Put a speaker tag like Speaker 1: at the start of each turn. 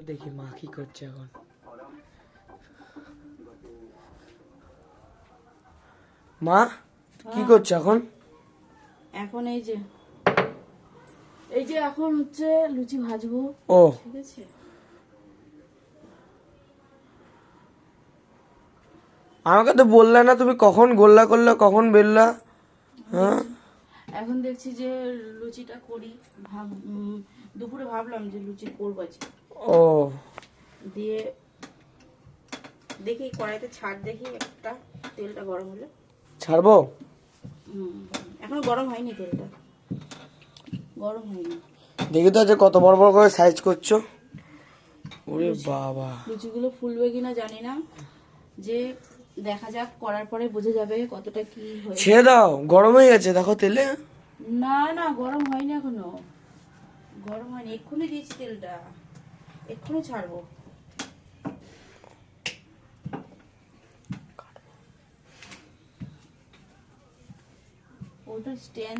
Speaker 1: দেখি মা কি করছে এখন। মা কি করছে এখন?
Speaker 2: এখন এই যে এখন হচ্ছে লুচি ভাজবো।
Speaker 1: ও
Speaker 2: ঠিক আছে,
Speaker 1: আমাকে তো বললে না তুমি কখন গোল্লা করলে কখন বেললা? হ্যাঁ
Speaker 2: এখন দেখছি যে লুচিটা করি। দুপুরে ভাবলাম যে লুচি করবো আজকে।
Speaker 1: ও
Speaker 2: দিয়ে দেখি কড়াইতে ছাড়, দেখি একটা তেলটা গরম হলে
Speaker 1: ছাড়বো।
Speaker 2: এখনো গরম হয়নি, তেলটা গরম হয়নি।
Speaker 1: দেখি তো যে কত বড় বড় করে সাইজ করছো। ওরে বাবা,
Speaker 2: লুচিগুলো ফুলবে কিনা জানি না, যে দেখা যাক, করার পরে বোঝা যাবে কতটা কি হয়েছে।
Speaker 1: ছেড়ে দাও, গরম হয়ে গেছে দেখো তেলে।
Speaker 2: না না, গরম হয়নি এখনো, গরম হয়নি, এক্ষুনি দিয়েছি তেলটা, এক্ষুনি ছাড়বো। ওটা স্ট্যান্ড